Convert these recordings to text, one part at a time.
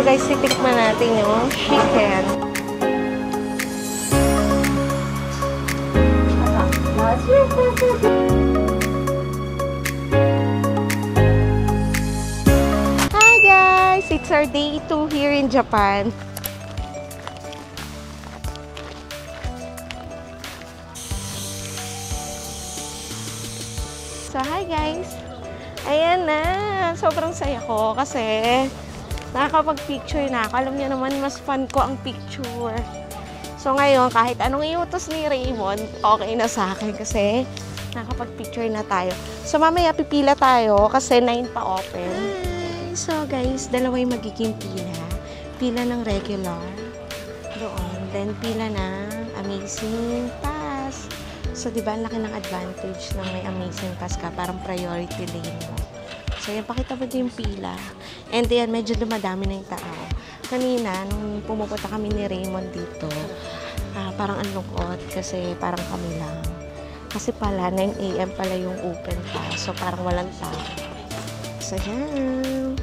So guys, titikman natin yung chicken. Hi guys! It's our day 2 here in Japan. So hi guys! Ayan na! Sobrang saya ko kasi nakakapag-picture na ako. Alam niyo naman, mas fun ko ang picture. So ngayon, kahit anong iutos ni Raymond, okay na sa akin kasi nakapag-picture na tayo. So mamaya pipila tayo kasi 9 pa open. Hi! So guys, dalawa yung magiging pila. Pila ng regular doon. Then pila ng Amazing Pass. So diba, ang laki ng advantage ng may Amazing Pass ka. Parang priority lane mo. So yan, pakita mo din yung pila. And then, medyo dumadami na yung tao. Kanina, nung pumupunta kami ni Raymond dito, parang ang lungkot kasi parang kami lang. Kasi pala, 9 AM pala yung open pa. So, parang walang tao. So, yan.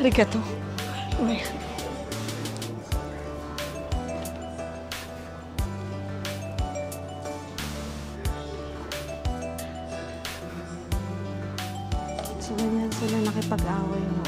Arigato. Oh my God. So, ganyan sila nakipag-away mo.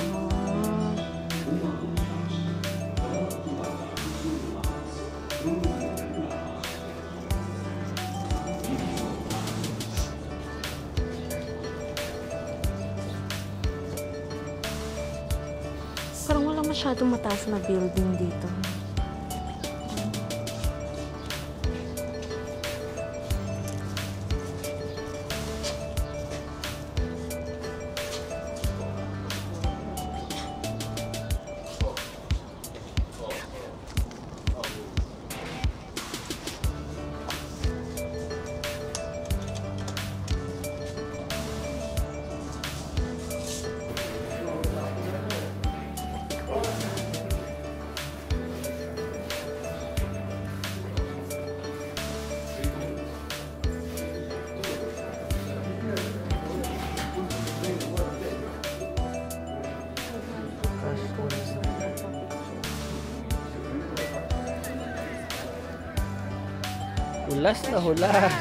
Parang wala masyadong mataas na building dito. Hulas na hulas.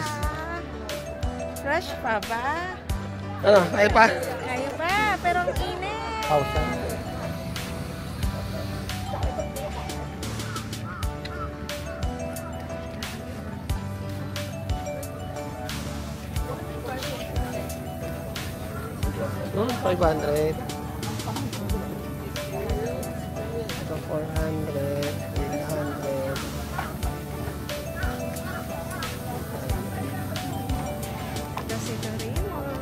Fresh pa ba? Ano? Kaya pa? Kaya pa, pero ang init. Pausa. No, 500. Ito 400. 800. Kasi ito Raymond.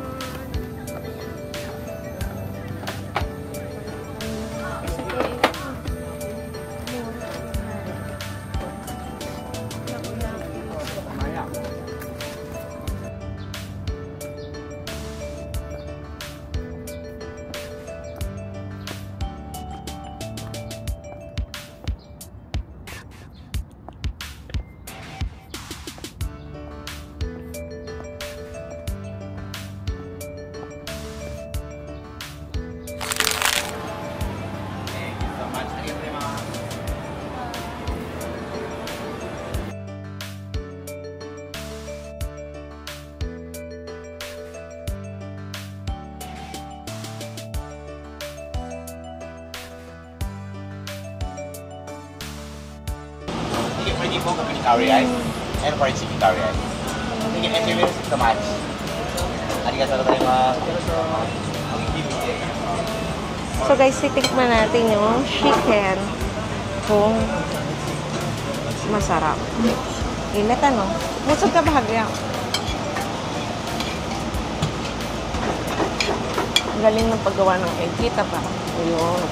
Pwede po kami curry rice and fried chicken curry rice. Sige, enjoy mo so much. Arigatou gozaimasu. So guys, titikman natin yung chicken kung masarap. Init ano? Busog ka bahagya. Galing ng paggawa ng egg. Kita pa. Ayun.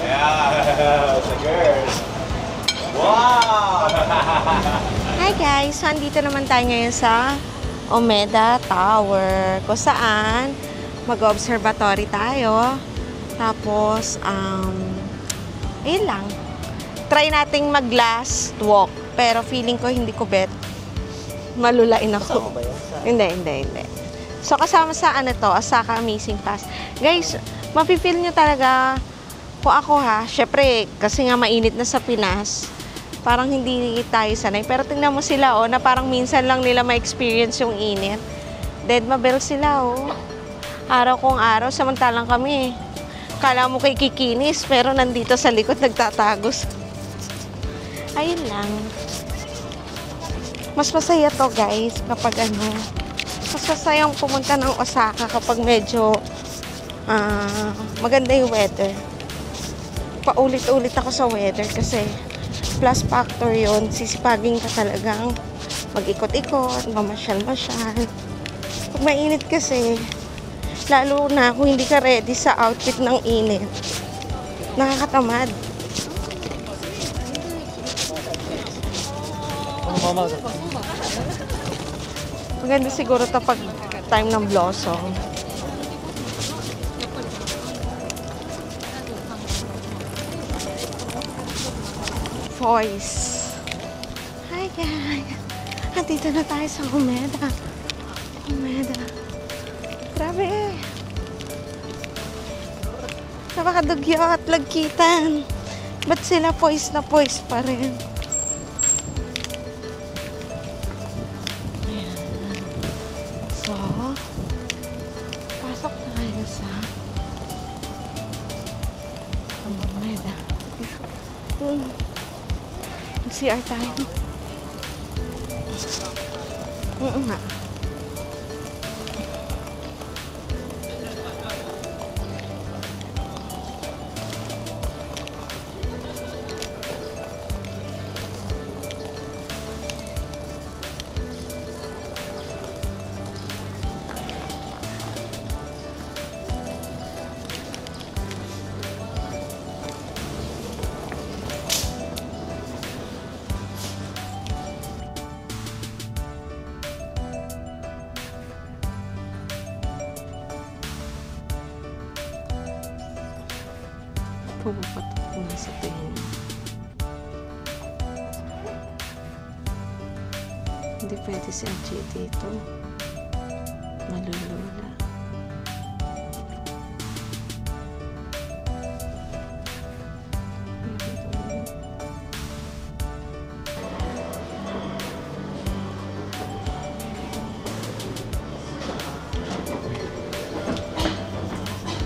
Yeah, it's a girl. Wow! Hi guys! So, andito naman tayo ngayon sa Omeda Tower. Kung saan mag-observatory tayo. Tapos, ayun lang. Try nating mag-last walk. Pero feeling ko hindi ko bet. Malulain ako. Hindi. So, kasama sa Osaka Amazing Pass. Guys, mafe-feel nyo talaga, kung ako ha, syempre, kasi nga mainit na sa Pinas, parang hindi tayo sanay. Pero tingnan mo sila, na parang minsan lang nila ma-experience yung init. Dead mabel sila, Araw kong araw, samantalang kami, kala mo kay kikinis, pero nandito sa likod nagtatagos. Ayun lang. Mas masaya to, guys, kapag mas masayang pumunta ng Osaka kapag medyo maganda yung weather. Paulit-ulit ako sa weather kasi plus factor yon, sisipagin ka talagang mag-ikot-ikot, mamasyal-masyal. Pag mainit kasi, lalo na kung hindi ka ready sa outfit ng init, nakakatamad. Maganda siguro ito pag time ng blossom. Voice. Hi guys! Andito na tayo sa Omeda. Grabe! Napakadugyo at lagkitan. Ba't sila poise na poise pa rin? Ayan. So, pasok tayo sa Omeda. CR tayo. Nga. Pupupatok na sa tenga. Hindi pwede si Achi dito. Malulula.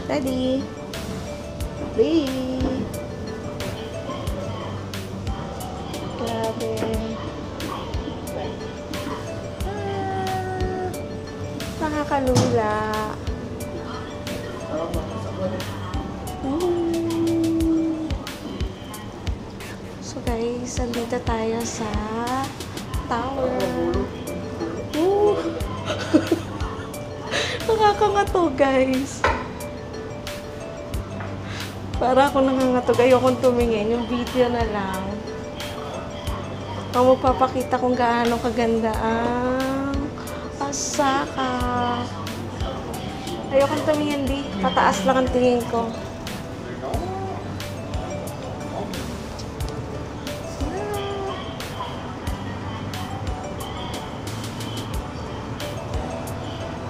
Ready? Grabe. Nakakalula. So guys, andito tayo sa tower. Nakakangato guys. Para ako nangangatog. Ayokong tumingin. Yung video na lang. Magpapakita kung gaano kaganda ang Osaka. Ayokong tumingin, di. Pataas lang ang tingin ko.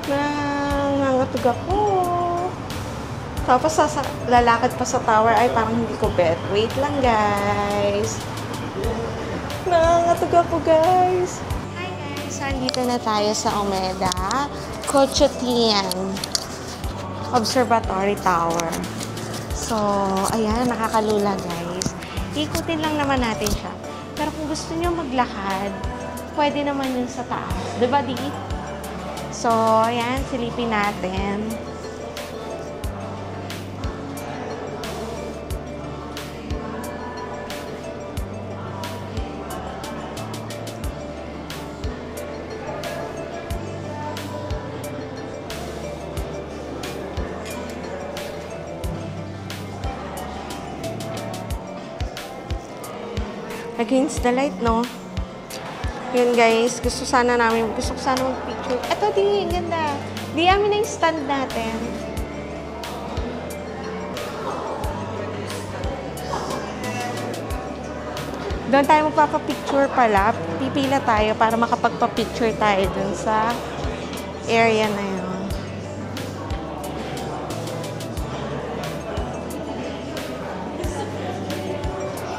Nangangatog ako. Tapos lalakad pa sa tower, ay parang hindi ko bet. Wait lang guys. Nangangatog ako guys. Hi guys, andito na tayo sa Omeda Cochutian Observatory Tower. So, ayan, nakakalula guys. Ikutin lang naman natin siya. Pero kung gusto nyo maglakad, pwede naman yun sa taas. Diba di? So, ayan, silipin natin. Against the light, no? Yun guys, gusto ko sana mag-picture. Eto, di, ang ganda. Di amin na yung stand natin. Doon tayo magpapapicture pala. Pipila tayo para makapagpapicture tayo dun sa area na yun.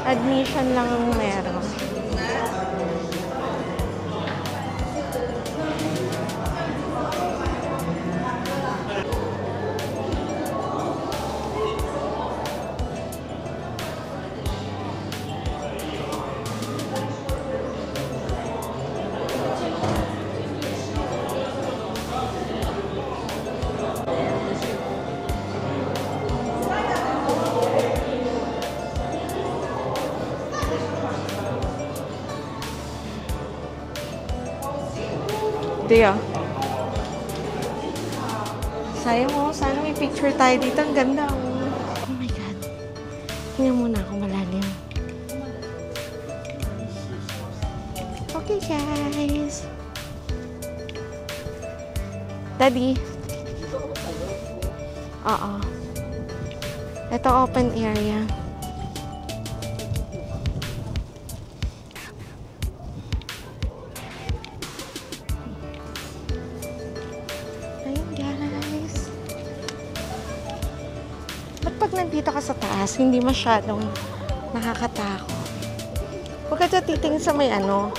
Admission lang ang meron. Diyo. Sayang mo, sana may picture tayo dito. Ang ganda. Oh my God. Hinga muna ako malalim. Okay, guys. Daddy. Oo. Ito open area. Pag nandito ka sa taas, hindi masyadong nakakatakot. Huwag ka dyan titingin sa may ano.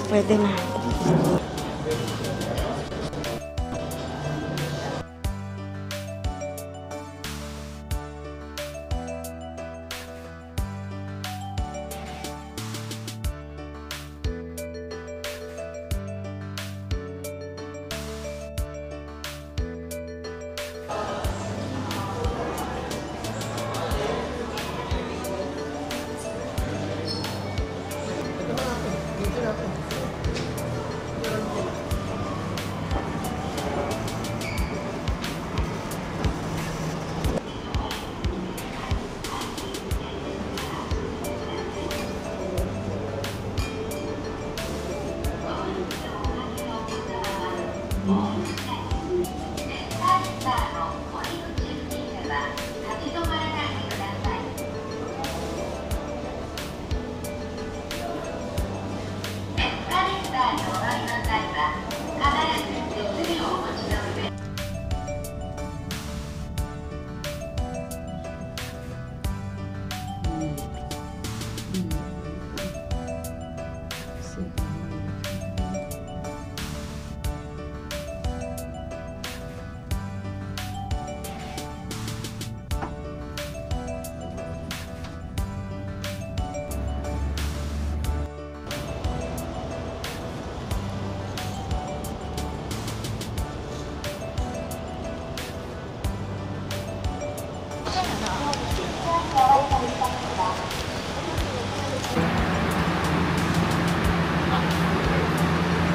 Pwede na.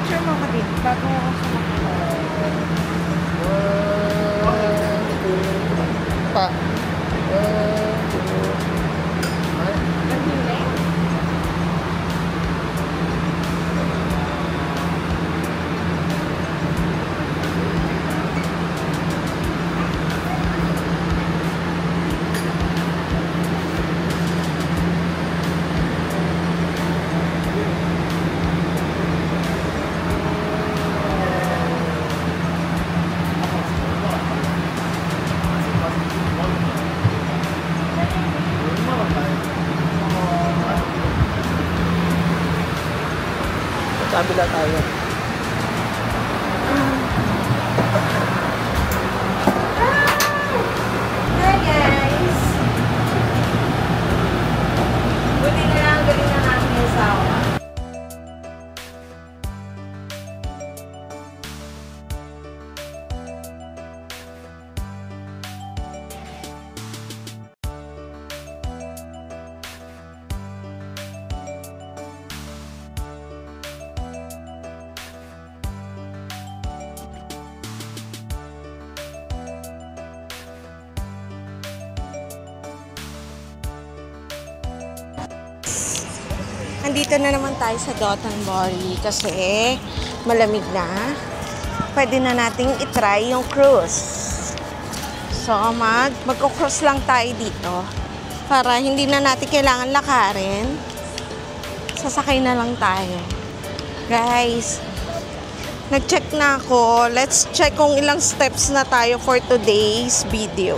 Sure mo ka din, bago ako sumakit. Pa. Sabi na tayo. Andito na naman tayo sa Dotonbori kasi malamig na. Pwede na nating itry yung cruise. So, magko-cruise lang tayo dito para hindi na natin kailangan lakarin. Sasakay na lang tayo. Guys, nag-check na ako. Let's check kung ilang steps na tayo for today's video.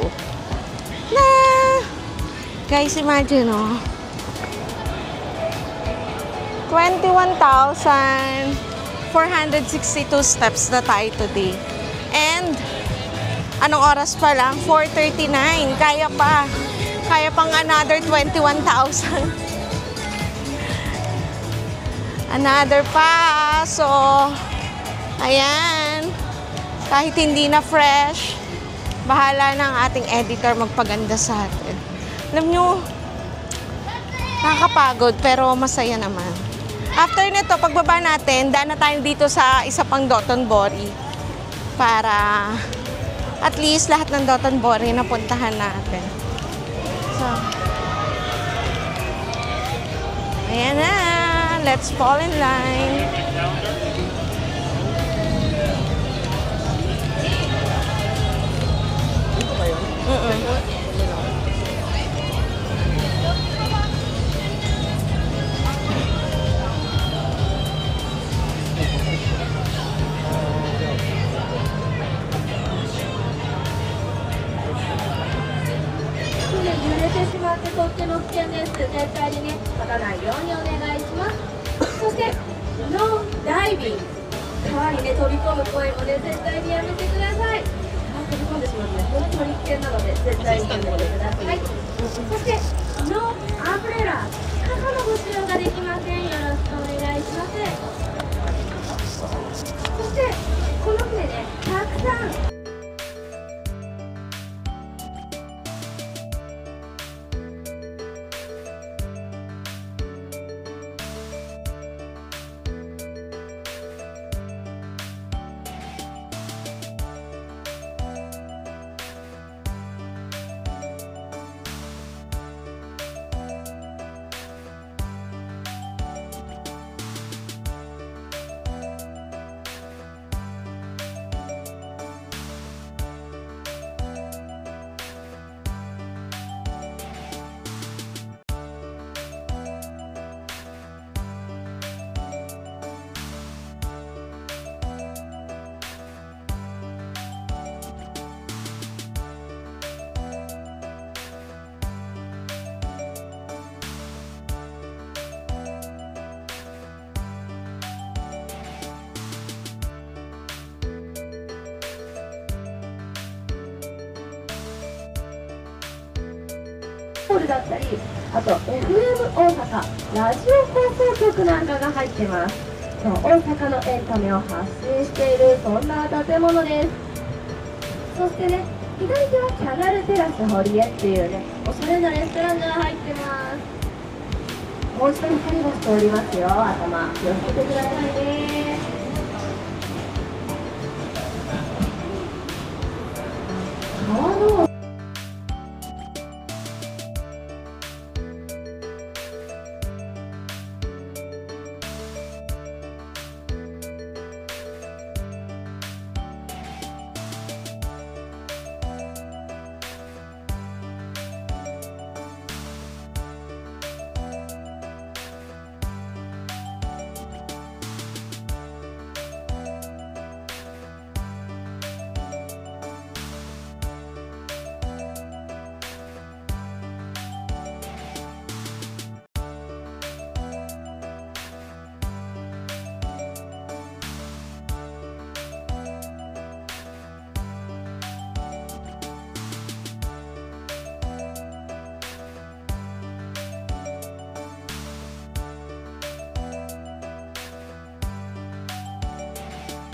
Guys, imagine, 21,462 steps na tayo today. And, anong oras pa lang? 4:39. Kaya pa. Kaya pang another 21,000. Another pa. So, ayan. Kahit hindi na fresh, bahala ng ating editor magpaganda sa atin. Alam nyo, nakakapagod pero masaya naman. After nito, pagbaba natin, daan na tayo dito sa isa pang Dotonbori para at least lahat ng Dotonbori napuntahan natin. So, ayan na. Let's fall in line. No diving. 川にね、飛び込む声もね、絶対にやめてください。飛び込んでしまうとね、本当に危険なので、絶対にやめてください。そして、No umbrella。傘のご使用ができません。よろしくお願いします。そして、この船ね、たくさん。だったり、あと FM 大阪ラジオ放送局なんかが入ってます。そう、大阪のエンタメを発信しているそんな建物です。そしてね、左手はキャナルテラス堀江っていうね、おしゃれなレストランが入ってます。もう一人光がしておりますよ。頭気をつけてくださいね。川の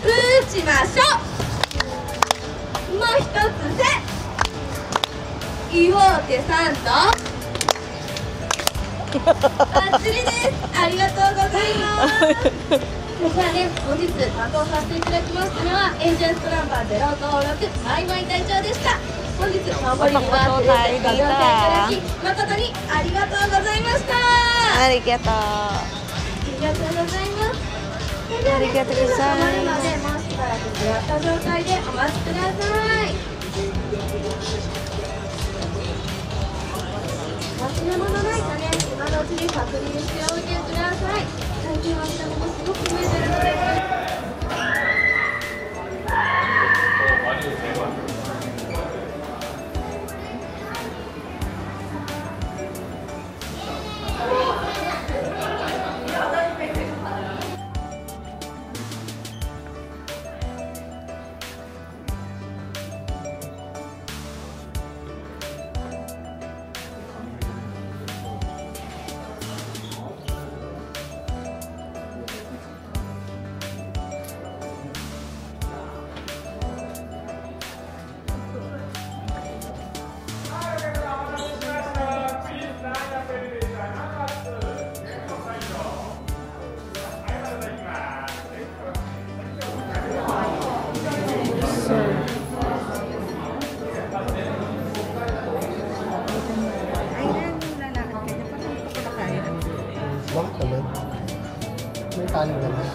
打ちましょう。もう一つせ岩手さんとバッチリです。ありがとうございます。じゃあね、本日担当させていただきましたのはエージェントナンバー056マイマイ隊長でした。本日のご利用いただき誠にありがとうございました。ありがとう。Arigato なので、もうしばら gozaimasu. く座った状態でお待ちください。忘れ物ないかね、今のうちに確認しておいてください。最近は下もすごく増えてるので。Bakit naman? May kanin naman.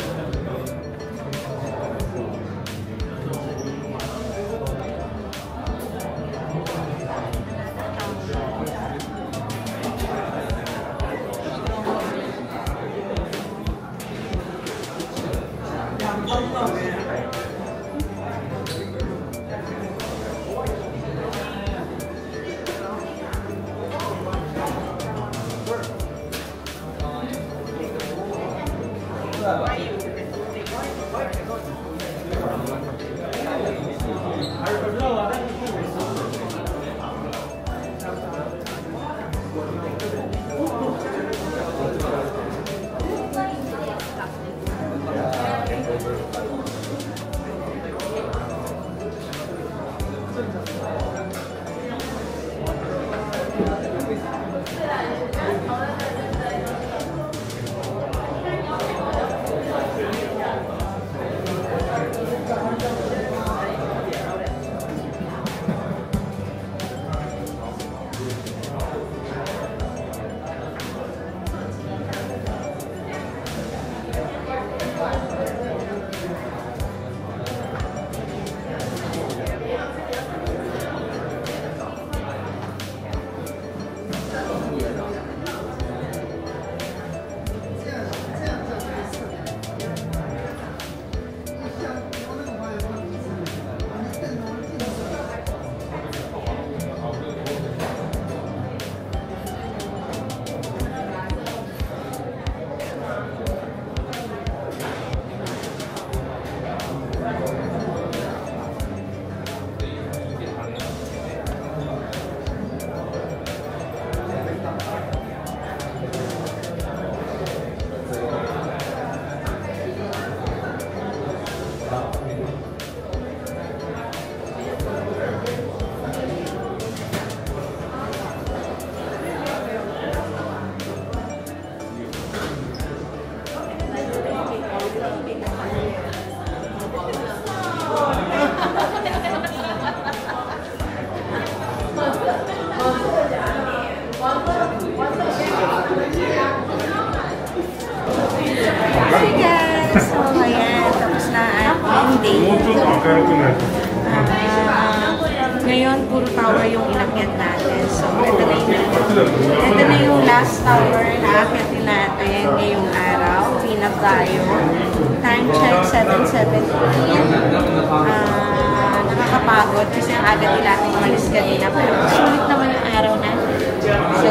Hi guys! So, ayan. Tapos na ang ending. Ngayon, puro tower yung inakyat natin. So, ito na yung last tower na akyatin natin ngayong araw. Uwi na tayo. Time check, 7:17. Nakakapagod kasi ang aga nila natin umalis kanina. Pero sulit naman yung araw natin. So,